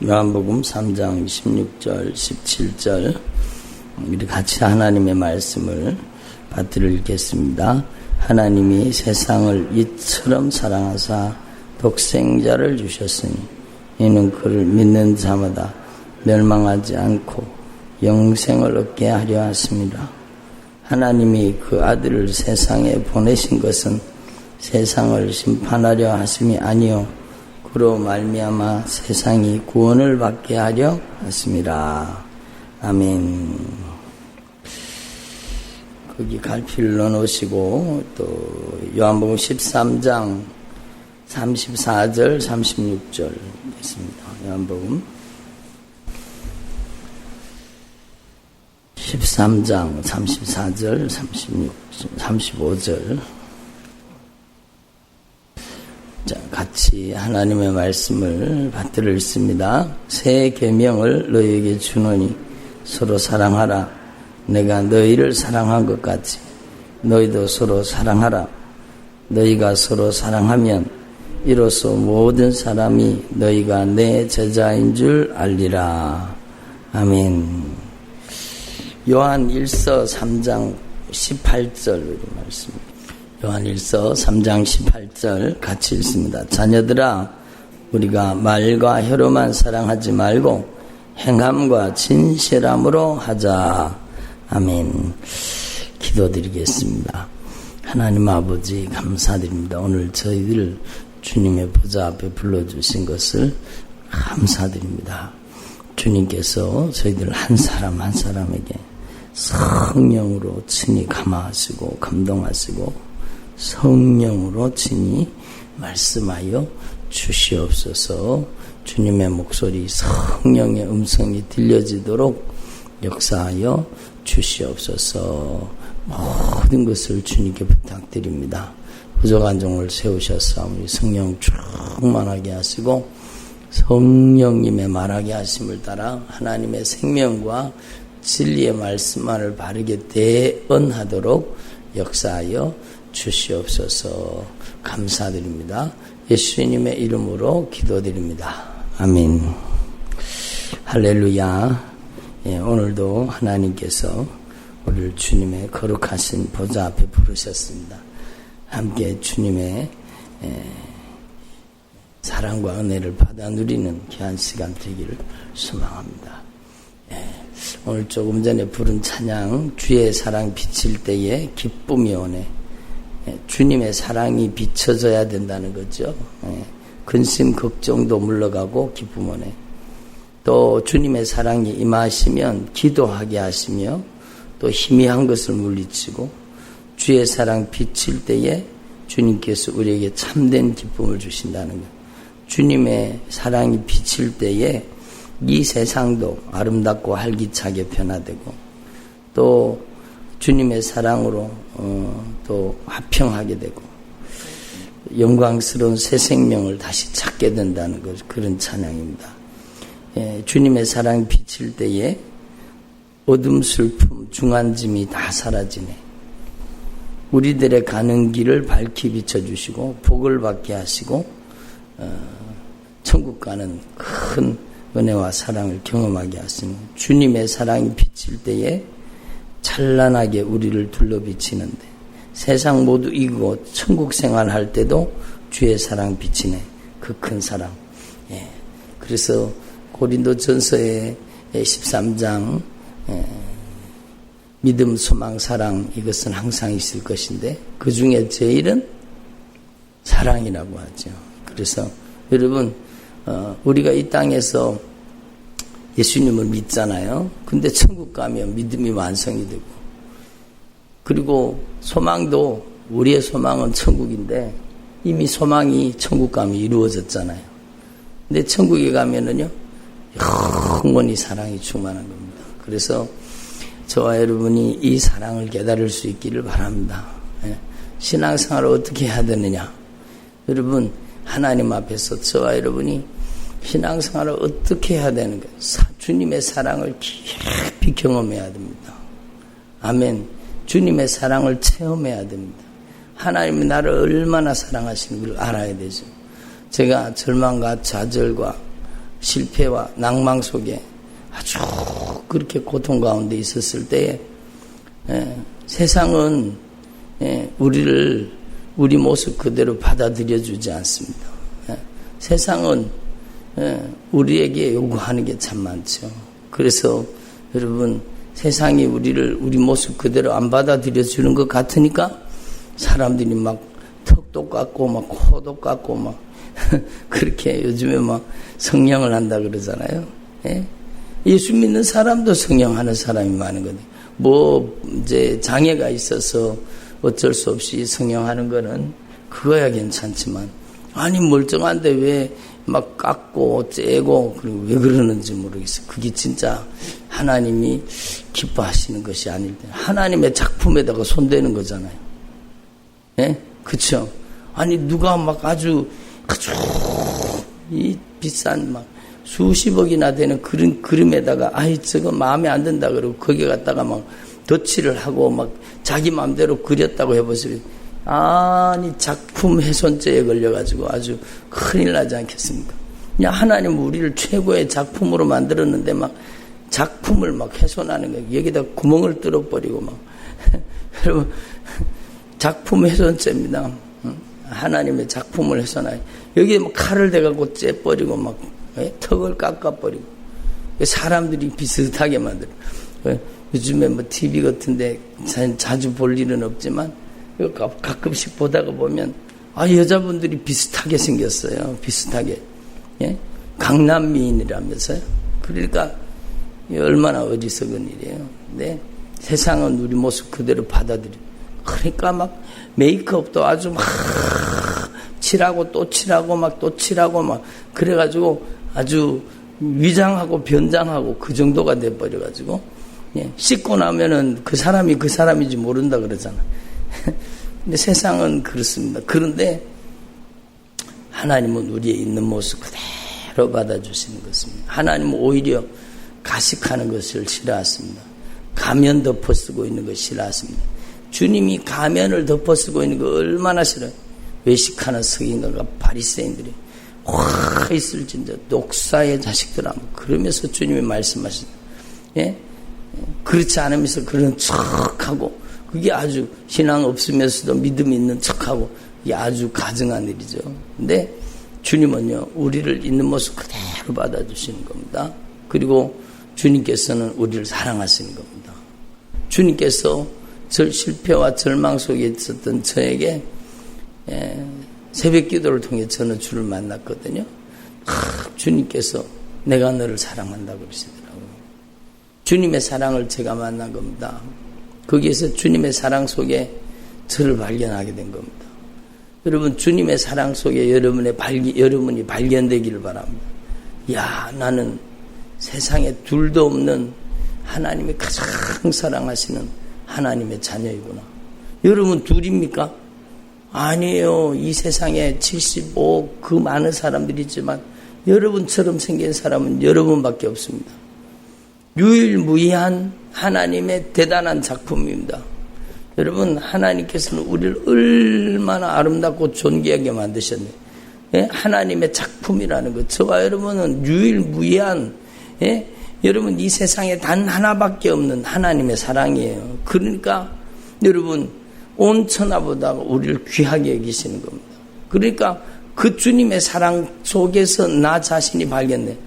요한복음 3장 16절 17절 우리 같이 하나님의 말씀을 받들어 읽겠습니다. 하나님이 세상을 이처럼 사랑하사 독생자를 주셨으니 이는 그를 믿는 자마다 멸망하지 않고 영생을 얻게 하려 하십니다. 하나님이 그 아들을 세상에 보내신 것은 세상을 심판하려 하심이 아니요 그로 말미암아 세상이 구원을 받게 하려 하심이라. 아멘. 거기 갈피를 넣어놓으시고 또 요한복음 13장 34절 36절 있습니다. 요한복음 13장 34절 35절 자, 같이 하나님의 말씀을 받들어 읽습니다. 새 계명을 너희에게 주노니 서로 사랑하라. 내가 너희를 사랑한 것 같이 너희도 서로 사랑하라. 너희가 서로 사랑하면 이로써 모든 사람이 너희가 내 제자인 줄 알리라. 아멘. 요한 1서 3장 18절 말씀입니다. 요한 1서 3장 18절 같이 읽습니다. 자녀들아 우리가 말과 혀로만 사랑하지 말고 행함과 진실함으로 하자. 아멘. 기도드리겠습니다. 하나님 아버지 감사드립니다. 오늘 저희들 주님의 보좌 앞에 불러주신 것을 감사드립니다. 주님께서 저희들 한 사람 한 사람에게 성령으로 친히 감화하시고 감동하시고 성령으로 친히 말씀하여 주시옵소서. 주님의 목소리 성령의 음성이 들려지도록 역사하여 주시옵소서. 모든 것을 주님께 부탁드립니다. 부족한 종을 세우셔서 우리 성령 충만하게 하시고 성령님의 말하게 하심을 따라 하나님의 생명과 진리의 말씀만을 바르게 대언하도록 역사하여 주시옵소서. 감사드립니다. 예수님의 이름으로 기도드립니다. 아멘. 할렐루야. 예, 오늘도 하나님께서 우리를 주님의 거룩하신 보좌 앞에 부르셨습니다. 함께 주님의 사랑과 은혜를 받아 누리는 귀한 시간 되기를 소망합니다. 오늘 조금 전에 부른 찬양 주의 사랑 비칠 때에 기쁨이 오네. 주님의 사랑이 비춰져야 된다는 거죠. 근심 걱정도 물러가고 기쁨 오네. 또 주님의 사랑이 임하시면 기도하게 하시며 또 희미한 것을 물리치고 주의 사랑 비칠 때에 주님께서 우리에게 참된 기쁨을 주신다는 것. 주님의 사랑이 비칠 때에 이 세상도 아름답고 활기차게 변화되고 또 주님의 사랑으로 또 화평하게 되고 영광스러운 새 생명을 다시 찾게 된다는 것, 그런 찬양입니다. 주님의 사랑이 비칠 때에 어둠, 슬픔, 중한짐이 다 사라지네. 우리들의 가는 길을 밝히 비춰주시고 복을 받게 하시고 천국 가는 큰 은혜와 사랑을 경험하게 하시는 주님의 사랑이 비칠 때에 찬란하게 우리를 둘러비치는데 세상 모두 이기고 천국 생활할 때도 주의 사랑 비치네. 그 큰 사랑. 그래서 고린도전서의 13장 믿음, 소망, 사랑 이것은 항상 있을 것인데 그 중에 제일은 사랑이라고 하죠. 그래서 여러분 우리가 이 땅에서 예수님을 믿잖아요. 근데 천국 가면 믿음이 완성이 되고 그리고 소망도 우리의 소망은 천국인데 이미 소망이 천국 가면 이루어졌잖아요. 근데 천국에 가면은요 영원히 사랑이 충만한 겁니다. 그래서 저와 여러분이 이 사랑을 깨달을 수 있기를 바랍니다. 신앙생활을 어떻게 해야 되느냐? 여러분 하나님 앞에서 저와 여러분이 신앙생활을 어떻게 해야 되는가? 주님의 사랑을 깊이 경험해야 됩니다. 아멘. 주님의 사랑을 체험해야 됩니다. 하나님이 나를 얼마나 사랑하시는 걸 알아야 되죠. 제가 절망과 좌절과 실패와 낭망 속에 아주 그렇게 고통 가운데 있었을 때에 세상은 우리를 우리 모습 그대로 받아들여 주지 않습니다. 세상은 우리에게 요구하는 게 참 많죠. 그래서 여러분, 세상이 우리를 우리 모습 그대로 안 받아들여 주는 것 같으니까 사람들이 막 턱도 깎고 막 코도 깎고 막 그렇게 요즘에 막 성령을 한다 그러잖아요. 예수 믿는 사람도 성령하는 사람이 많은 거네. 뭐 이제 장애가 있어서 어쩔 수 없이 성령하는 거는 그거야 괜찮지만, 아니 멀쩡한데 왜 막 깎고 째고 그리고 왜 그러는지 모르겠어요. 그게 진짜 하나님이 기뻐하시는 것이 아닐 때 하나님의 작품에다가 손대는 거잖아요. 그쵸? 아니 누가 막 아주 이 비싼 막 수십억이나 되는 그런 그림에다가 아이 저거 마음에 안 든다 그러고 거기 갖다가 막 덧칠을 하고 막 자기 마음대로 그렸다고 해보세요. 아니 작품 훼손죄에 걸려가지고 아주 큰일 나지 않겠습니까? 그냥 하나님 우리를 최고의 작품으로 만들었는데 막 작품을 막 훼손하는 거예요. 여기다 구멍을 뚫어버리고 막 여러분 작품 훼손죄입니다. 하나님의 작품을 훼손하여 여기에 막 칼을 대갖고 째버리고 막 턱을 깎아버리고 사람들이 비슷하게 만들어. 요즘에 뭐 TV 같은데 자주 볼 일은 없지만 가끔씩 보다가 보면 여자분들이 비슷하게 생겼어요. 비슷하게. 강남 미인이라면서요. 그러니까 얼마나 어리석은 일이에요. 근데 세상은 우리 모습 그대로 받아들여. 그러니까 막 메이크업도 아주 막 칠하고 또 칠하고 막 또 칠하고 막 그래가지고 아주 위장하고 변장하고 그 정도가 돼버려가지고 씻고 나면은 그 사람이 그 사람인지 모른다 그러잖아. 근데 세상은 그렇습니다. 그런데 하나님은 우리의 있는 모습 그대로 받아주시는 것입니다. 하나님은 오히려 가식하는 것을 싫어하십니다. 가면 덮어쓰고 있는 것을 싫어하십니다. 주님이 가면을 덮어쓰고 있는 거 얼마나 싫어요. 외식하는 서기관과 바리새인들이 와 있을진저 녹사의 자식들아 그러면서 주님이 말씀하시죠. 그렇지 않으면서 그런 척하고 그게 아주 신앙 없으면서도 믿음 있는 척하고 이게 아주 가증한 일이죠. 근데 주님은요 우리를 있는 모습 그대로 받아주시는 겁니다. 그리고 주님께서는 우리를 사랑하시는 겁니다. 주님께서 실패와 절망 속에 있었던 저에게 새벽 기도를 통해 저는 주를 만났거든요. 주님께서 내가 너를 사랑한다 그러시더라고요. 주님의 사랑을 제가 만난 겁니다. 거기에서 주님의 사랑 속에 저를 발견하게 된 겁니다. 여러분 주님의 사랑 속에 여러분이 발견되기를 바랍니다. 야 나는 세상에 둘도 없는 하나님이 가장 사랑하시는 하나님의 자녀이구나. 여러분 둘입니까? 아니에요. 이 세상에 75 그 많은 사람들이지만 여러분처럼 생긴 사람은 여러분밖에 없습니다. 유일무이한 하나님의 대단한 작품입니다. 여러분 하나님께서는 우리를 얼마나 아름답고 존귀하게 만드셨네요. 하나님의 작품이라는 것. 저와 여러분은 유일무이한 여러분 이 세상에 단 하나밖에 없는 하나님의 사랑이에요. 그러니까 여러분 온 천하보다 우리를 귀하게 여기시는 겁니다. 그러니까 그 주님의 사랑 속에서 나 자신이 발견돼.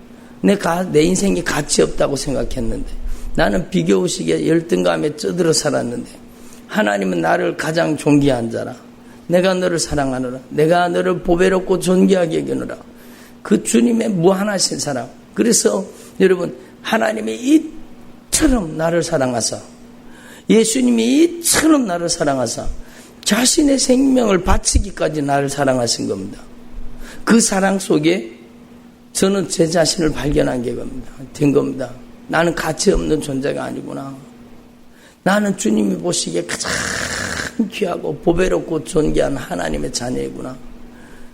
내 인생이 가치 없다고 생각했는데 나는 비교의식에 열등감에 쩌들어 살았는데 하나님은 나를 가장 존귀한 자라. 내가 너를 사랑하노라. 내가 너를 보배롭고 존귀하게 여기노라. 그 주님의 무한하신 사랑. 그래서 여러분 하나님이 이처럼 나를 사랑하사 예수님이 이처럼 나를 사랑하사 자신의 생명을 바치기까지 나를 사랑하신 겁니다. 그 사랑 속에 저는 제 자신을 발견한 게 된 겁니다. 나는 가치 없는 존재가 아니구나. 나는 주님이 보시기에 가장 귀하고 보배롭고 존귀한 하나님의 자녀이구나.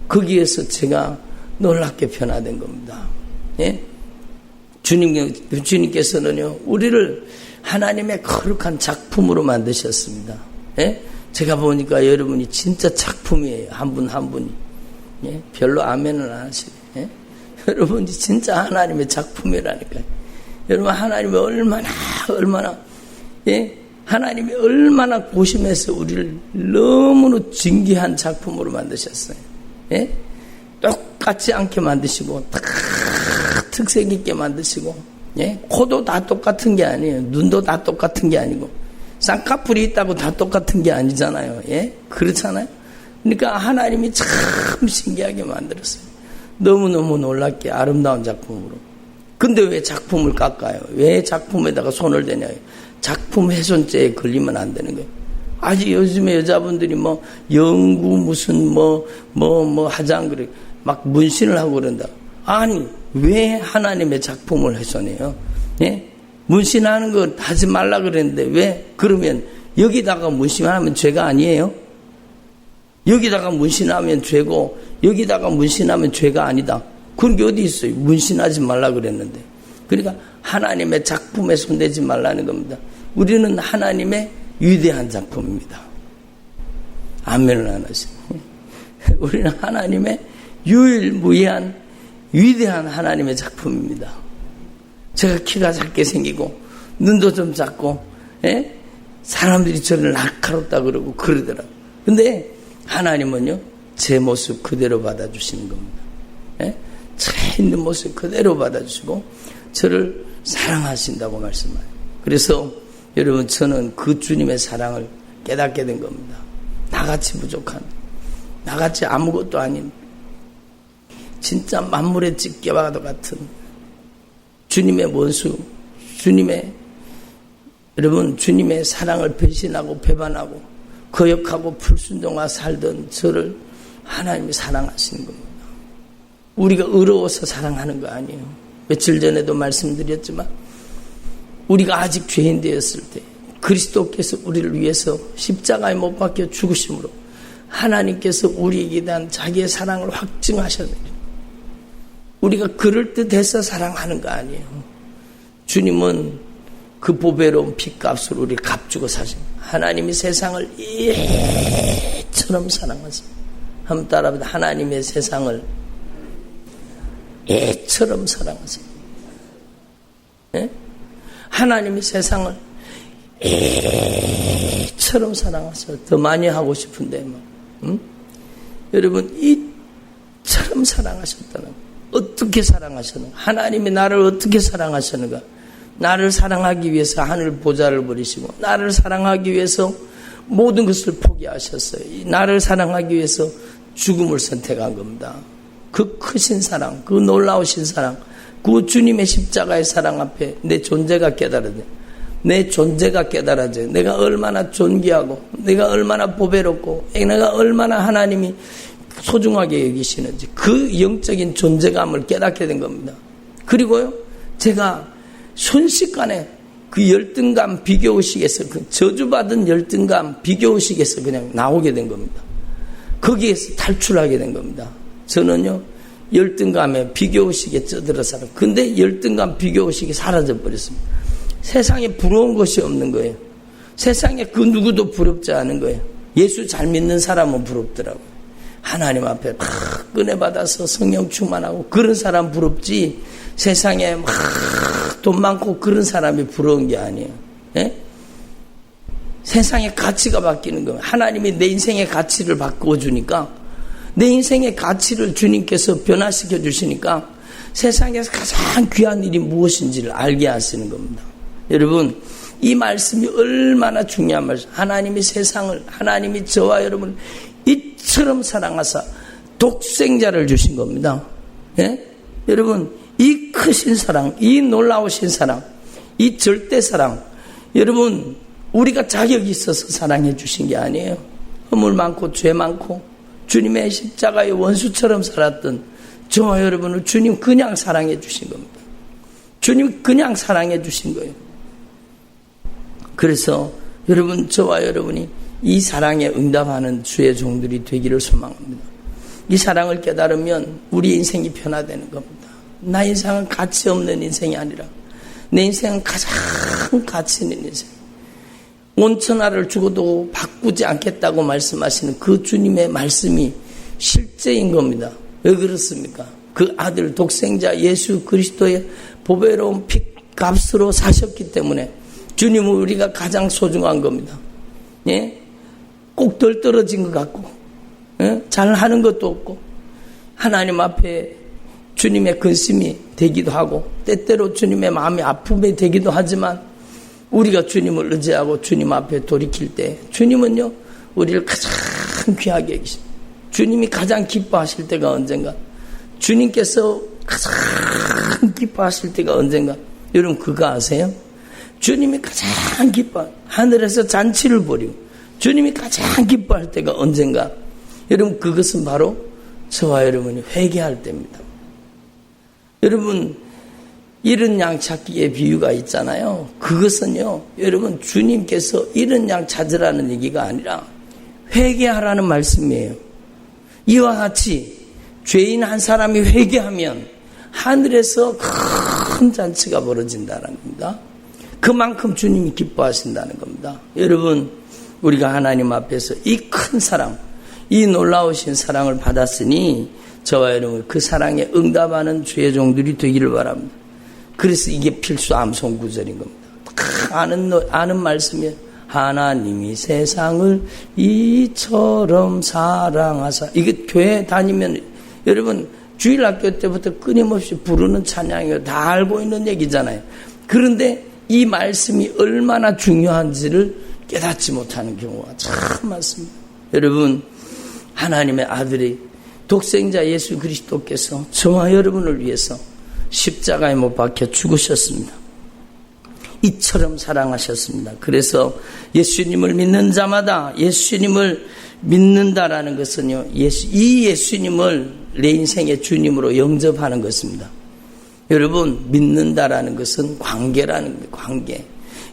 거기에서 제가 놀랍게 변화된 겁니다. 주님께서는요 우리를 하나님의 거룩한 작품으로 만드셨습니다. 제가 보니까 여러분이 진짜 작품이에요. 한 분 한 분이. 별로 아멘은 안 하시네. 여러분 진짜 하나님의 작품이라니까요. 여러분 하나님이 얼마나 예? 하나님이 얼마나 고심해서 우리를 너무나 진귀한 작품으로 만드셨어요. 예? 똑같지 않게 만드시고 다 특색 있게 만드시고 예? 코도 다 똑같은 게 아니에요. 눈도 다 똑같은 게 아니고 쌍꺼풀이 있다고 다 똑같은 게 아니잖아요. 예? 그렇잖아요. 그러니까 하나님이 참 신기하게 만들었어요. 너무너무 놀랍게 아름다운 작품으로. 근데 왜 작품을 깎아요? 왜 작품에다가 손을 대냐요? 작품 훼손죄에 걸리면 안 되는 거예요. 아직 요즘에 여자분들이 뭐 영구 무슨 뭐 하장 그래 막 문신을 하고 그런다. 아니 왜 하나님의 작품을 훼손해요? 예? 문신하는 거 하지 말라 그랬는데 왜? 그러면 여기다가 문신하면 죄가 아니에요? 여기다가 문신하면 죄고 여기다가 문신하면 죄가 아니다. 그런 게 어디 있어요? 문신하지 말라 그랬는데. 그러니까 하나님의 작품에 손대지 말라는 겁니다. 우리는 하나님의 위대한 작품입니다. 아멘을 안 하시네. 우리는 하나님의 유일무이한 위대한 하나님의 작품입니다. 제가 키가 작게 생기고 눈도 좀 작고 예? 사람들이 저를 날카롭다 그러고 그러더라고요. 근데 하나님은요 제 모습 그대로 받아주시는 겁니다. 예? 제 있는 모습 그대로 받아주시고 저를 사랑하신다고 말씀해요. 그래서 여러분 저는 그 주님의 사랑을 깨닫게 된 겁니다. 나같이 부족한, 나같이 아무것도 아닌 진짜 만물의 집게와도 같은 주님의 원수, 여러분 주님의 사랑을 배신하고 배반하고 거역하고 불순종하고 살던 저를 하나님이 사랑하시는 겁니다. 우리가 의로워서 사랑하는 거 아니에요. 며칠 전에도 말씀드렸지만 우리가 아직 죄인 되었을 때 그리스도께서 우리를 위해서 십자가에 못 박혀 죽으심으로 하나님께서 우리에게 대한 자기의 사랑을 확증하셨느니라. 우리가 그럴듯해서 사랑하는 거 아니에요. 주님은 그 보배로운 피값으로 우리를 값주고 사십니다. 하나님이 세상을 애처럼 사랑하십니다. 한번 따라합니다. 하나님의 세상을 애처럼 사랑하십니다. 예? 하나님이 세상을 애처럼 사랑하셔서 더 많이 하고 싶은데 여러분 이처럼 사랑하셨다는 어떻게 사랑하셨는가? 하나님이 나를 어떻게 사랑하셨는가? 나를 사랑하기 위해서 하늘 보좌를 버리시고 나를 사랑하기 위해서 모든 것을 포기하셨어요. 나를 사랑하기 위해서 죽음을 선택한 겁니다. 그 크신 사랑, 그 놀라우신 사랑, 그 주님의 십자가의 사랑 앞에 내 존재가 깨달아져요. 내 존재가 깨달아져요. 내가 얼마나 존귀하고 내가 얼마나 보배롭고 내가 얼마나 하나님이 소중하게 여기시는지 그 영적인 존재감을 깨닫게 된 겁니다. 그리고요 제가 순식간에 그 열등감 비교의식에서 그 저주받은 열등감 비교의식에서 그냥 나오게 된 겁니다. 거기에서 탈출하게 된 겁니다. 저는요 열등감에 비교의식에 쩌들어 살아요. 근데 열등감 비교의식이 사라져 버렸습니다. 세상에 부러운 것이 없는 거예요. 세상에 그 누구도 부럽지 않은 거예요. 예수 잘 믿는 사람은 부럽더라고요. 하나님 앞에 막 은혜 받아서 성령 충만하고 그런 사람 부럽지 세상에 막 돈 많고 그런 사람이 부러운 게 아니에요. 예? 세상의 가치가 바뀌는 거예요. 하나님이 내 인생의 가치를 바꿔주니까 내 인생의 가치를 주님께서 변화시켜 주시니까 세상에서 가장 귀한 일이 무엇인지를 알게 하시는 겁니다. 여러분 이 말씀이 얼마나 중요한 말씀. 하나님이 세상을 하나님이 저와 여러분을 이처럼 사랑하사 독생자를 주신 겁니다. 예? 여러분 이 크신 사랑, 이 놀라우신 사랑, 이 절대 사랑 여러분 우리가 자격이 있어서 사랑해 주신 게 아니에요. 허물 많고 죄 많고 주님의 십자가의 원수처럼 살았던 저와 여러분을 주님 그냥 사랑해 주신 겁니다. 주님 그냥 사랑해 주신 거예요. 그래서 여러분 저와 여러분이 이 사랑에 응답하는 주의 종들이 되기를 소망합니다. 이 사랑을 깨달으면 우리 인생이 변화되는 겁니다. 나 인생은 가치 없는 인생이 아니라 내 인생은 가장 가치 있는 인생. 온천하를 죽어도 바꾸지 않겠다고 말씀하시는 그 주님의 말씀이 실제인 겁니다. 왜 그렇습니까? 그 아들 독생자 예수 그리스도의 보배로운 핏값으로 사셨기 때문에 주님은 우리가 가장 소중한 겁니다. 예? 꼭 덜 떨어진 것 같고, 예? 잘하는 것도 없고, 하나님 앞에 주님의 근심이 되기도 하고, 때때로 주님의 마음이 아픔이 되기도 하지만, 우리가 주님을 의지하고 주님 앞에 돌이킬 때, 주님은요, 우리를 가장 귀하게 여기십니다. 주님이 가장 기뻐하실 때가 언젠가? 주님께서 가장 기뻐하실 때가 언젠가? 여러분 그거 아세요? 주님이 가장 기뻐, 하늘에서 잔치를 벌이고 주님이 가장 기뻐할 때가 언젠가? 여러분 그것은 바로 저와 여러분이 회개할 때입니다. 여러분 잃은 양 찾기의 비유가 있잖아요. 그것은요, 여러분 주님께서 잃은 양 찾으라는 얘기가 아니라 회개하라는 말씀이에요. 이와 같이 죄인 한 사람이 회개하면 하늘에서 큰 잔치가 벌어진다는 겁니다. 그만큼 주님이 기뻐하신다는 겁니다. 여러분 우리가 하나님 앞에서 이 큰 사랑, 이 놀라우신 사랑을 받았으니 저와 여러분 그 사랑에 응답하는 주의 종들이 되기를 바랍니다. 그래서 이게 필수 암송 구절인 겁니다. 아는 말씀이에요. 하나님이 세상을 이처럼 사랑하사. 이게 교회 다니면 여러분 주일학교 때부터 끊임없이 부르는 찬양이에요. 다 알고 있는 얘기잖아요. 그런데 이 말씀이 얼마나 중요한지를 깨닫지 못하는 경우가 참 많습니다. 여러분 하나님의 아들이 독생자 예수 그리스도께서 저와 여러분을 위해서 십자가에 못 박혀 죽으셨습니다. 이처럼 사랑하셨습니다. 그래서 예수님을 믿는 자마다 예수님을 믿는다라는 것은요, 이 예수님을 내 인생의 주님으로 영접하는 것입니다. 여러분 믿는다라는 것은 관계라는 거예요. 관계.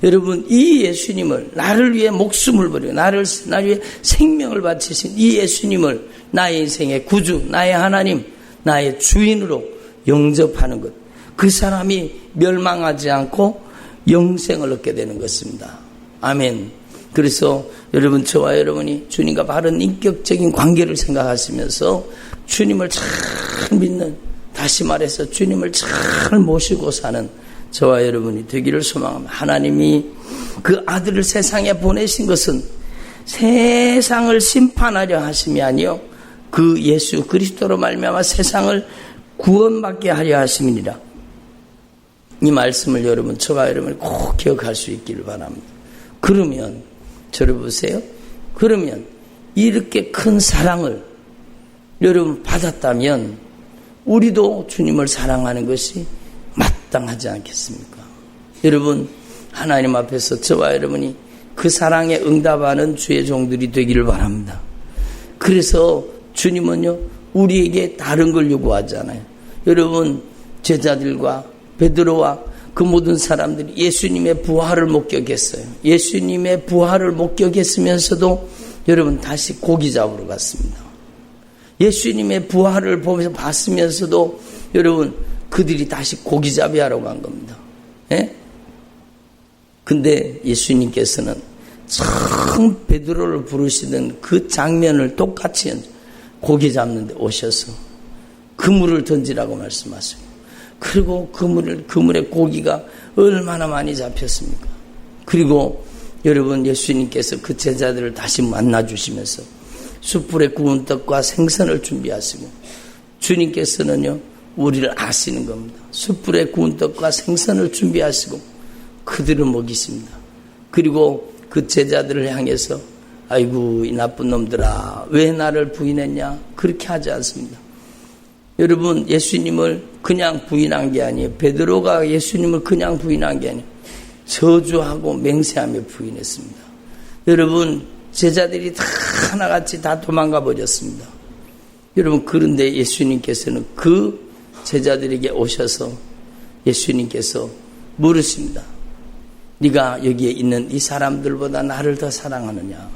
여러분 이 예수님을 나를 위해 목숨을 버리고 나를 위해 생명을 바치신 이 예수님을 나의 인생의 구주, 나의 하나님, 나의 주인으로 영접하는 것. 그 사람이 멸망하지 않고 영생을 얻게 되는 것입니다. 아멘. 그래서 여러분 저와 여러분이 주님과 바른 인격적인 관계를 생각하시면서 주님을 잘 믿는, 다시 말해서 주님을 잘 모시고 사는 저와 여러분이 되기를 소망합니다. 하나님이 그 아들을 세상에 보내신 것은 세상을 심판하려 하심이 아니요 그 예수 그리스도로 말미암아 세상을 구원받게 하려 하심이니라. 이 말씀을 여러분, 저와 여러분이 꼭 기억할 수 있기를 바랍니다. 그러면 저를 보세요. 그러면 이렇게 큰 사랑을 여러분 받았다면 우리도 주님을 사랑하는 것이 마땅하지 않겠습니까? 여러분 하나님 앞에서 저와 여러분이 그 사랑에 응답하는 주의 종들이 되기를 바랍니다. 그래서 주님은요 우리에게 다른 걸 요구하잖아요. 여러분 제자들과 베드로와 그 모든 사람들이 예수님의 부활을 목격했어요. 예수님의 부활을 목격했으면서도 여러분 다시 고기 잡으러 갔습니다. 예수님의 부활을 보면서 봤으면서도 여러분 그들이 다시 고기잡이 하러 간 겁니다. 예? 근데 예수님께서는 참 베드로를 부르시던 그 장면을 똑같이 고기 잡는데 오셔서 그물을 던지라고 말씀하세요. 그리고 그물에 고기가 얼마나 많이 잡혔습니까? 그리고 여러분 예수님께서 그 제자들을 다시 만나주시면서 숯불에 구운 떡과 생선을 준비하시고 주님께서는요 우리를 아시는 겁니다. 숯불에 구운 떡과 생선을 준비하시고 그들을 먹이십니다. 그리고 그 제자들을 향해서 아이고 이 나쁜 놈들아 왜 나를 부인했냐 그렇게 하지 않습니다. 여러분 예수님을 그냥 부인한 게 아니에요. 베드로가 예수님을 그냥 부인한 게 아니에요. 저주하고 맹세하며 부인했습니다. 여러분 제자들이 다 하나같이 다 도망가 버렸습니다. 여러분 그런데 예수님께서는 그 제자들에게 오셔서 예수님께서 물으십니다. 네가 여기에 있는 이 사람들보다 나를 더 사랑하느냐?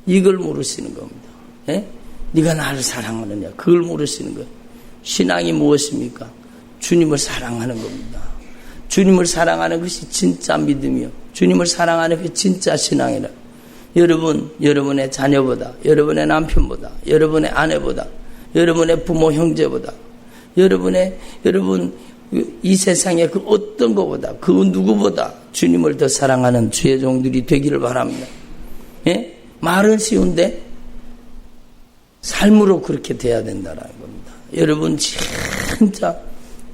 이걸 물으시는 겁니다. 예? 네가 나를 사랑하느냐? 그걸 물으시는 거예요. 신앙이 무엇입니까? 주님을 사랑하는 겁니다. 주님을 사랑하는 것이 진짜 믿음이요. 주님을 사랑하는 것이 진짜 신앙이라. 여러분, 여러분의 자녀보다, 여러분의 남편보다, 여러분의 아내보다, 여러분의 부모 형제보다, 여러분 이 세상에 그 어떤 것보다 그 누구보다 주님을 더 사랑하는 주의 종들이 되기를 바랍니다. 예? 말은 쉬운데 삶으로 그렇게 돼야 된다는 겁니다. 여러분 진짜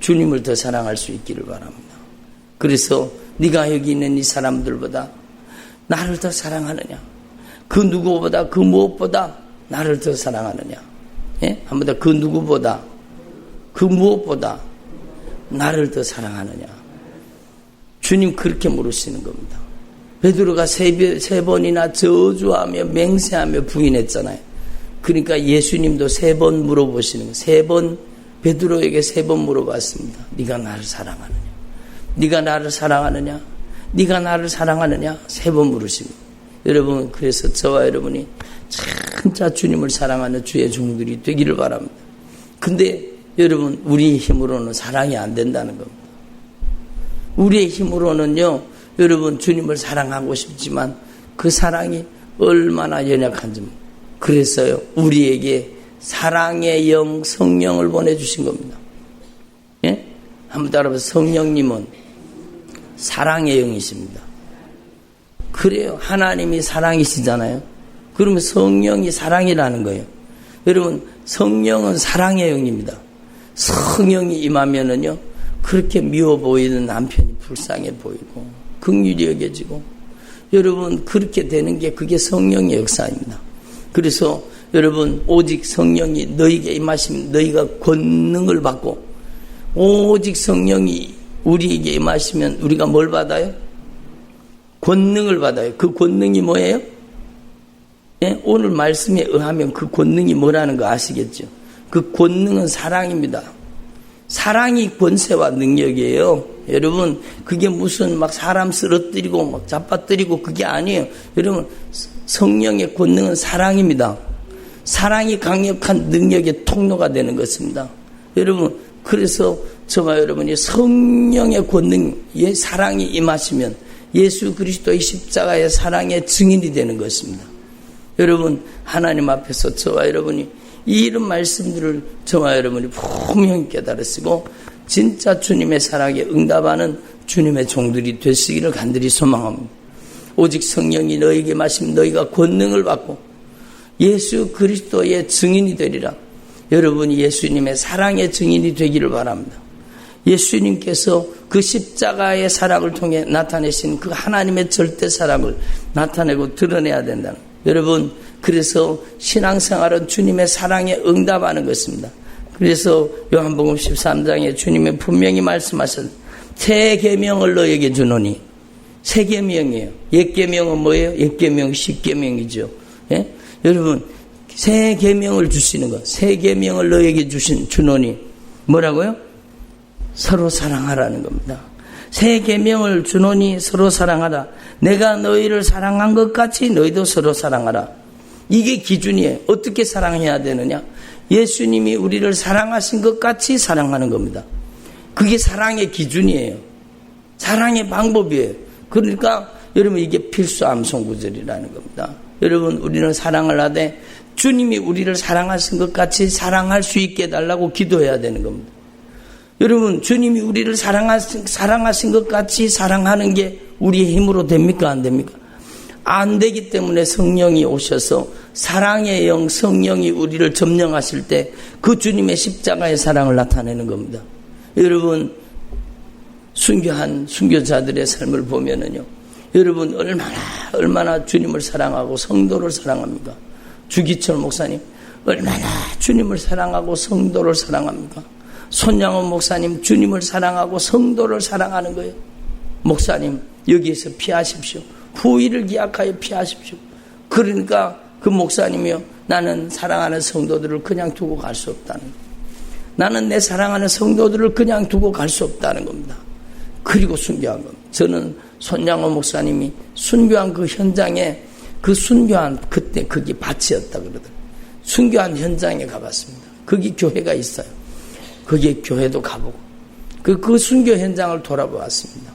주님을 더 사랑할 수 있기를 바랍니다. 그래서 네가 여기 있는 이 사람들보다 나를 더 사랑하느냐, 그 누구보다 그 무엇보다 나를 더 사랑하느냐, 예? 한번 더 그 누구보다 그 무엇보다 나를 더 사랑하느냐. 주님 그렇게 물으시는 겁니다. 베드로가 세 번이나 저주하며 맹세하며 부인했잖아요. 그러니까 예수님도 3번 물어보시는 거예요. 3번 베드로에게 3번 물어봤습니다. 네가 나를 사랑하느냐? 네가 나를 사랑하느냐? 네가 나를 사랑하느냐? 3번 물으십니다. 여러분, 그래서 저와 여러분이 진짜 주님을 사랑하는 주의 종들이 되기를 바랍니다. 근데 여러분, 우리의 힘으로는 사랑이 안 된다는 겁니다. 우리의 힘으로는요, 여러분, 주님을 사랑하고 싶지만 그 사랑이 얼마나 연약한지. 그래서요, 우리에게 사랑의 영 성령을 보내주신 겁니다. 예? 한번 따라해보세요. 성령님은 사랑의 영이십니다. 그래요. 하나님이 사랑이시잖아요. 그러면 성령이 사랑이라는 거예요. 여러분, 성령은 사랑의 영입니다. 성령이 임하면은요, 그렇게 미워 보이는 남편이 불쌍해 보이고 긍휼히 여겨지고, 여러분 그렇게 되는 게 그게 성령의 역사입니다. 그래서 여러분, 오직 성령이 너희에게 임하시면 너희가 권능을 받고, 오직 성령이 우리에게 임하시면 우리가 뭘 받아요? 권능을 받아요. 그 권능이 뭐예요? 예? 오늘 말씀에 의하면 그 권능이 뭐라는 거 아시겠죠? 그 권능은 사랑입니다. 사랑이 권세와 능력이에요. 여러분, 그게 무슨 막 사람 쓰러뜨리고 막 잡아뜨리고 그게 아니에요. 여러분, 성령의 권능은 사랑입니다. 사랑이 강력한 능력의 통로가 되는 것입니다. 여러분, 그래서 저와 여러분이 성령의 권능의 사랑이 임하시면 예수 그리스도의 십자가의 사랑의 증인이 되는 것입니다. 여러분, 하나님 앞에서 저와 여러분이 이런 말씀들을 저와 여러분이 분명히 깨달으시고 진짜 주님의 사랑에 응답하는 주님의 종들이 되시기를 간절히 소망합니다. 오직 성령이 너희에게 마시면 너희가 권능을 받고 예수 그리스도의 증인이 되리라. 여러분이 예수님의 사랑의 증인이 되기를 바랍니다. 예수님께서 그 십자가의 사랑을 통해 나타내신 그 하나님의 절대 사랑을 나타내고 드러내야 된다는 거예요. 여러분, 그래서 신앙생활은 주님의 사랑에 응답하는 것입니다. 그래서 요한복음 13장에 주님이 분명히 말씀하셨습니다. 새 계명을 너에게 주노니. 새 계명이에요. 옛 계명은 뭐예요? 옛 계명, 십계명이죠. 예? 여러분, 새 계명을 주시는 것. 새 계명을 너에게 주노니. 뭐라고요? 서로 사랑하라는 겁니다. 새 계명을 주노니 서로 사랑하라. 내가 너희를 사랑한 것 같이 너희도 서로 사랑하라. 이게 기준이에요. 어떻게 사랑해야 되느냐? 예수님이 우리를 사랑하신 것 같이 사랑하는 겁니다. 그게 사랑의 기준이에요. 사랑의 방법이에요. 그러니까 여러분, 이게 필수 암송 구절이라는 겁니다. 여러분, 우리는 사랑을 하되 주님이 우리를 사랑하신 것 같이 사랑할 수 있게 해달라고 기도해야 되는 겁니다. 여러분, 주님이 우리를 사랑하신 것 같이 사랑하는 게 우리의 힘으로 됩니까? 안 됩니까? 안 되기 때문에 성령이 오셔서 사랑의 영 성령이 우리를 점령하실 때 그 주님의 십자가의 사랑을 나타내는 겁니다. 여러분, 순교한 순교자들의 삶을 보면은요, 여러분 얼마나 주님을 사랑하고 성도를 사랑합니까? 주기철 목사님 얼마나 주님을 사랑하고 성도를 사랑합니까? 손양원 목사님 주님을 사랑하고 성도를 사랑하는 거예요. 목사님 여기에서 피하십시오. 후일을 기약하여 피하십시오. 그러니까 그 목사님이요, 나는 사랑하는 성도들을 그냥 두고 갈 수 없다는 거예요. 나는 내 사랑하는 성도들을 그냥 두고 갈 수 없다는 겁니다. 그리고 순교한 겁니다. 저는 손양원 목사님이 순교한 그 현장에, 그 순교한 그때 그게 밭이었다 그러더라고요. 순교한 현장에 가봤습니다. 거기 교회가 있어요. 거기에 교회도 가보고 그 순교 현장을 돌아보았습니다.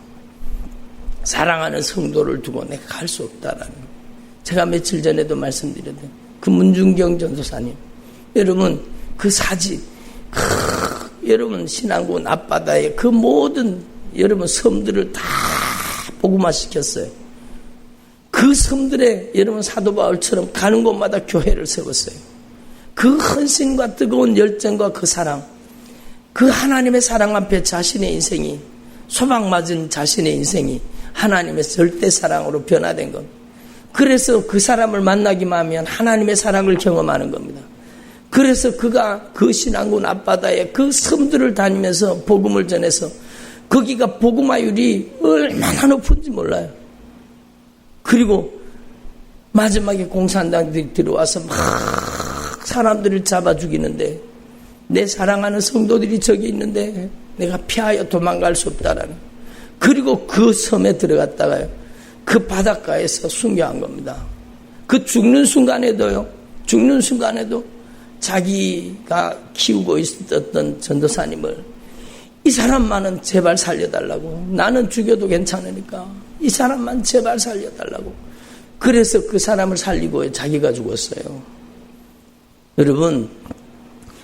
사랑하는 성도를 두고 내가 갈 수 없다라는 거예요. 제가 며칠 전에도 말씀드렸는데 그 문중경 전도사님, 여러분 그 사진, 여러분 신안군 앞바다에 그 모든 여러분 섬들을 다 복음화시켰어요. 그 섬들에 여러분 사도 바울처럼 가는 곳마다 교회를 세웠어요. 그 헌신과 뜨거운 열정과 그 사랑, 그 하나님의 사랑 앞에 자신의 인생이, 소박맞은 자신의 인생이 하나님의 절대 사랑으로 변화된 것. 그래서 그 사람을 만나기만 하면 하나님의 사랑을 경험하는 겁니다. 그래서 그가 그 신안군 앞바다에 그 섬들을 다니면서 복음을 전해서 거기가 복음화율이 얼마나 높은지 몰라요. 그리고 마지막에 공산당들이 들어와서 막 사람들을 잡아 죽이는데 내 사랑하는 성도들이 저기 있는데 내가 피하여 도망갈 수 없다라는. 그리고 그 섬에 들어갔다가요, 그 바닷가에서 순교한 겁니다. 그 죽는 순간에도 자기가 키우고 있었던 전도사님을, 이 사람만은 제발 살려달라고, 나는 죽여도 괜찮으니까 이 사람만 제발 살려달라고. 그래서 그 사람을 살리고 자기가 죽었어요. 여러분,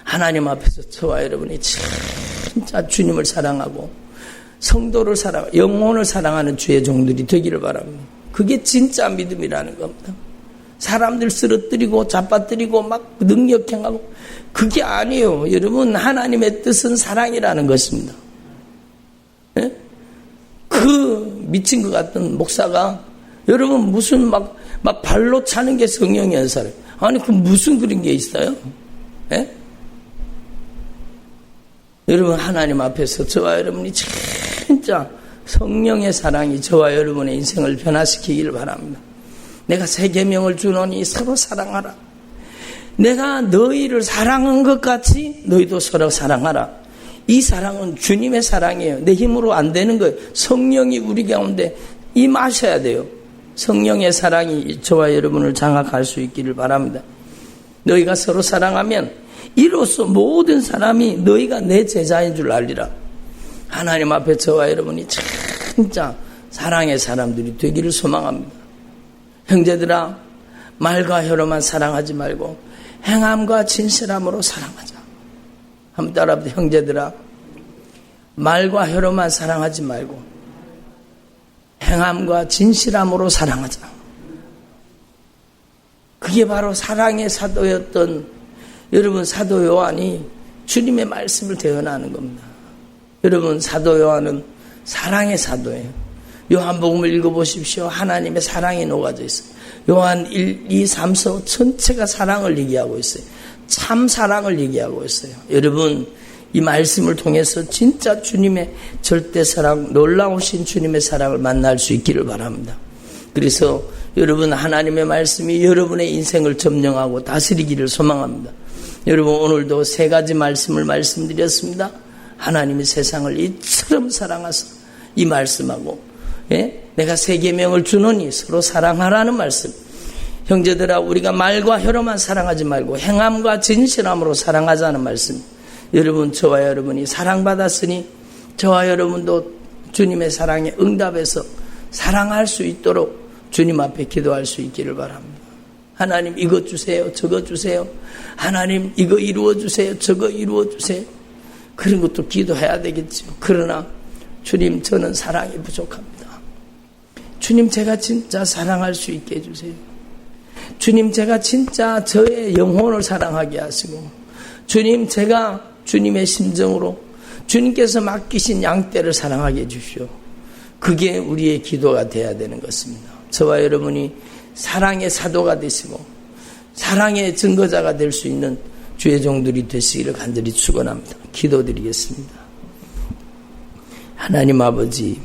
하나님 앞에서 저와 여러분이 진짜 주님을 사랑하고 성도를 사랑하고 영혼을 사랑하는 주의 종들이 되기를 바랍니다. 그게 진짜 믿음이라는 겁니다. 사람들 쓰러뜨리고 잡아뜨리고 막 능력행하고, 그게 아니에요. 여러분, 하나님의 뜻은 사랑이라는 것입니다. 예? 그 미친 것 같은 목사가 여러분 무슨 막 발로 차는 게 성령의 연사래. 아니 그 무슨 그런 게 있어요? 예? 여러분, 하나님 앞에서 저와 여러분이 진짜 성령의 사랑이 저와 여러분의 인생을 변화시키기를 바랍니다. 내가 새 계명을 주노니 서로 사랑하라. 내가 너희를 사랑한 것 같이 너희도 서로 사랑하라. 이 사랑은 주님의 사랑이에요. 내 힘으로 안 되는 거예요. 성령이 우리 가운데 임하셔야 돼요. 성령의 사랑이 저와 여러분을 장악할 수 있기를 바랍니다. 너희가 서로 사랑하면 이로써 모든 사람이 너희가 내 제자인 줄 알리라. 하나님 앞에 저와 여러분이 진짜 사랑의 사람들이 되기를 소망합니다. 형제들아, 말과 혀로만 사랑하지 말고 행함과 진실함으로 사랑하자. 한번 따라합니다. 형제들아, 말과 혀로만 사랑하지 말고 행함과 진실함으로 사랑하자. 그게 바로 사랑의 사도였던 여러분 사도 요한이 주님의 말씀을 대언하는 겁니다. 여러분, 사도 요한은 사랑의 사도예요. 요한복음을 읽어보십시오. 하나님의 사랑이 녹아져 있어요. 요한 1, 2, 3서 전체가 사랑을 얘기하고 있어요. 참 사랑을 얘기하고 있어요. 여러분, 이 말씀을 통해서 진짜 주님의 절대 사랑, 놀라우신 주님의 사랑을 만날 수 있기를 바랍니다. 그래서 여러분, 하나님의 말씀이 여러분의 인생을 점령하고 다스리기를 소망합니다. 여러분, 오늘도 세 가지 말씀을 말씀드렸습니다. 하나님이 세상을 이처럼 사랑하사, 이 말씀하고, 예? 내가 새 계명을 주노니 서로 사랑하라는 말씀. 형제들아, 우리가 말과 혀로만 사랑하지 말고 행함과 진실함으로 사랑하자는 말씀. 여러분, 저와 여러분이 사랑받았으니 저와 여러분도 주님의 사랑에 응답해서 사랑할 수 있도록 주님 앞에 기도할 수 있기를 바랍니다. 하나님, 이것 주세요, 저것 주세요. 하나님, 이거 이루어 주세요, 저거 이루어 주세요. 그런 것도 기도해야 되겠죠. 그러나 주님, 저는 사랑이 부족합니다. 주님, 제가 진짜 사랑할 수 있게 해주세요. 주님, 제가 진짜 저의 영혼을 사랑하게 하시고, 주님, 제가 주님의 심정으로 주님께서 맡기신 양떼를 사랑하게 해주시오. 그게 우리의 기도가 돼야 되는 것입니다. 저와 여러분이 사랑의 사도가 되시고 사랑의 증거자가 될 수 있는 주의 종들이 되시기를 간절히 축원합니다. 기도드리겠습니다. 하나님 아버지,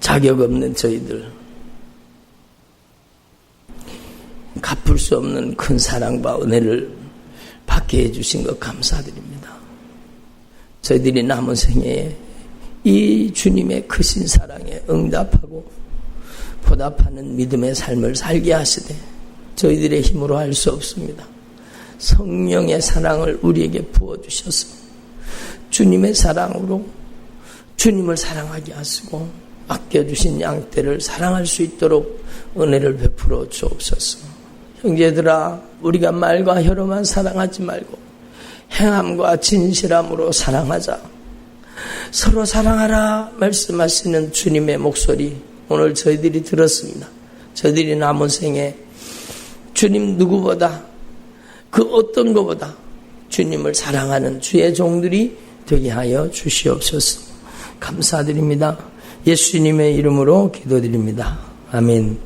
자격 없는 저희들, 갚을 수 없는 큰 사랑과 은혜를 받게 해주신 것 감사드립니다. 저희들이 남은 생애에 이 주님의 크신 사랑에 응답하고 보답하는 믿음의 삶을 살게 하시되 저희들의 힘으로 할 수 없습니다. 성령의 사랑을 우리에게 부어주셔서 주님의 사랑으로 주님을 사랑하게 하시고 아껴주신 양떼를 사랑할 수 있도록 은혜를 베풀어 주옵소서. 형제들아, 우리가 말과 혀로만 사랑하지 말고 행함과 진실함으로 사랑하자. 서로 사랑하라 말씀하시는 주님의 목소리, 오늘 저희들이 들었습니다. 저희들이 남은 생에 주님 누구보다, 그 어떤 것보다 주님을 사랑하는 주의 종들이 되게 하여 주시옵소서. 감사드립니다. 예수님의 이름으로 기도드립니다. 아멘.